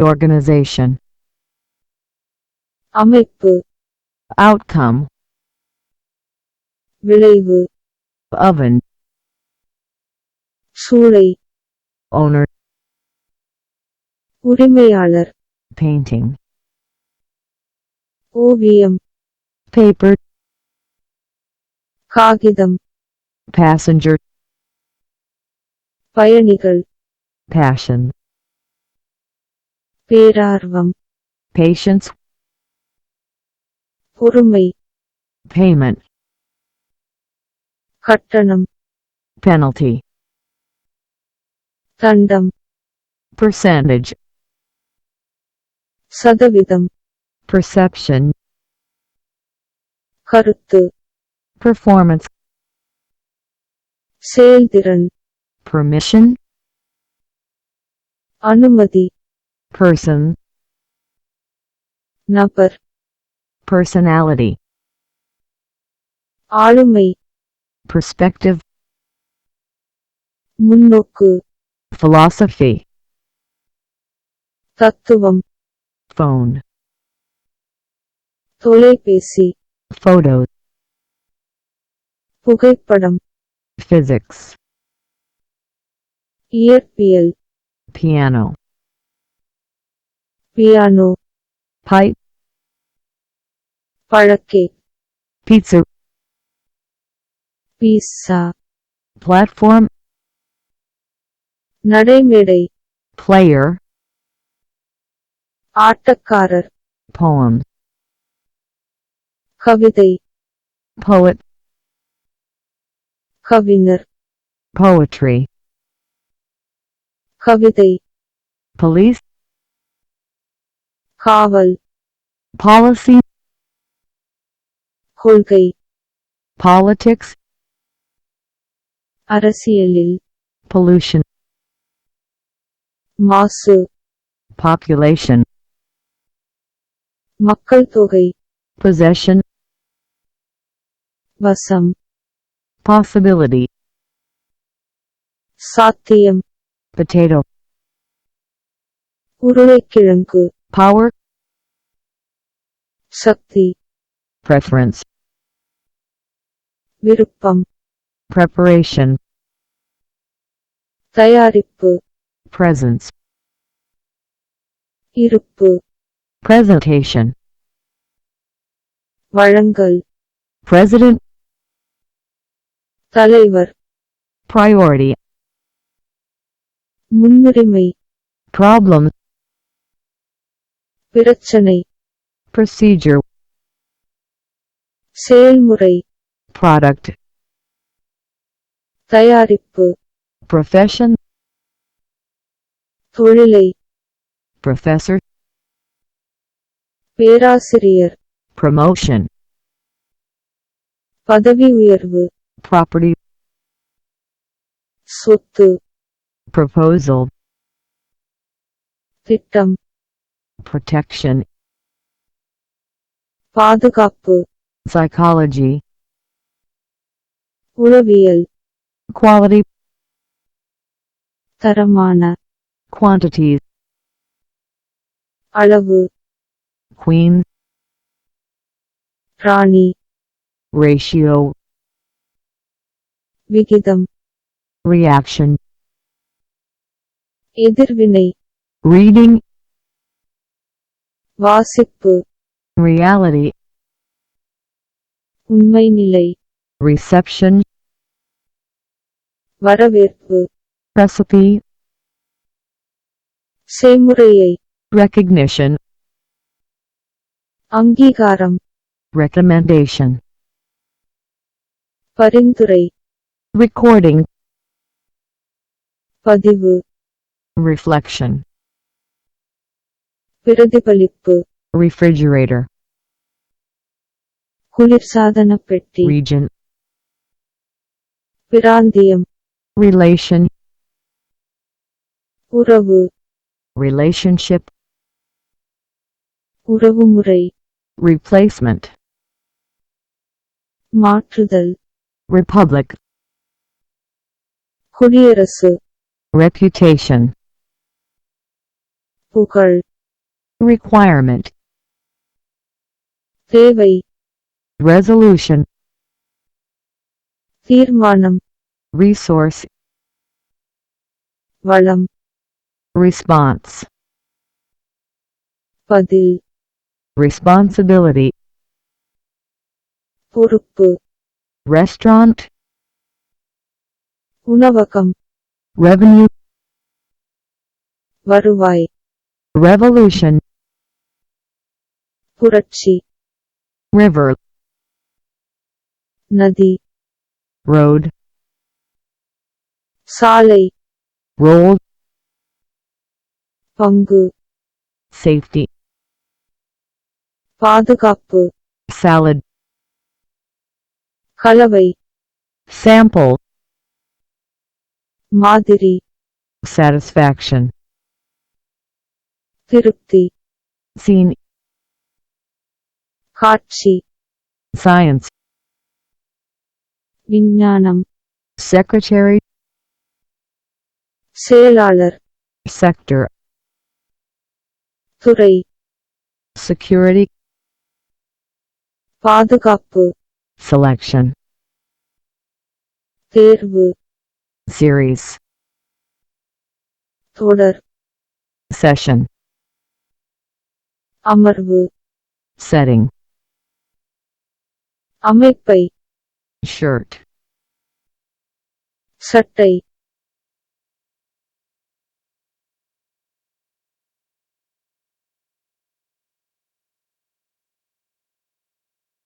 organization, அமைப்பு, outcome, விளைவு, oven, சூளை, owner, உரிமையாளர், painting, ஓவியம், paper, காகிதம், passenger, பயணிகள், passion, பேரார்வம், patience, பொறுமை, payment, கட்டணம், penalty, தண்டம், percentage, சதவீதம், perception, கருத்து, performance, செயல்திறன், permission, அனுமதி, person, நபர், personality, ஆளுமை, perspective, முன்னோக்கு, philosophy, தத்துவம், phone, தொலைபேசி, photos, புகைப்படம், physics, இயற்பியல், piano, பியானோ, pipe, பழக்கே, pizza, பீஸா, platform, நடைமேடை, player, ஆட்டக்காரர், poem, கவிதை, poet, கவிஞர், poetry, கவிதை, police, காவல், policy, கொள்கை, politics, அரசியலில், pollution, மாசு, population, மக்கள் தொகை, possession, வசம், possibility, சாத்தியம், potato, உருளைக்கிழங்கு, power, சக்தி, preference, விருப்பம், preparation, தயாரிப்பு, presence, இருப்பு, presentation, வழங்கல், president, தலைவர், priority, முன்னுரிமை, problem, பிரச்சனை, procedure, செயல்முறை, product, தயாரிப்பு, profession, தொழிலை, professor, பேராசிரியர், promotion, பதவி உயர்வு, property, சொத்து, proposal, திட்டம், protection, பாதுகாப்பு, psychology, உளவியல், quality, தரமான, quantities, அளவு, queen, ராணி, ratio, விகிதம், reaction, எதிர்வினை, reading, வாசிப்பு, reality, உண்மை நிலை, reception, வரவேற்பு, recipe, செய்முறையை, recognition, அங்கீகாரம், recommendation, பரிந்துரை, recording, பதிவு, reflection, பிரதிபலிப்பு, refrigerator, குளிர்சாதன பெட்டி, region, பிராந்தியம், relation, உறவு, relationship, உறவுமுறை, replacement, மாற்றுதல், republic, குடியரசு, reputation, புகழ், requirement, தேவை resolution, தீர்மானம் resource, வளம் response, பதில் responsibility, பொறுப்பு restaurant, உணவகம் revenue, வருவாய் revolution, புரட்சி river, நதி road, சாலை roll, பங்கு safety, பாதுகாப்பு salad, கலவை sample, மாதிரி satisfaction, திருப்தி scene, காட்சி science, விஞ்ஞானம் secretary, செயலாளர் sector, துறை security, பாதுகாப்பு selection, தேர்வு series, தொடர் session, அமர்வு setting, அமைப்பை shirt, சட்டை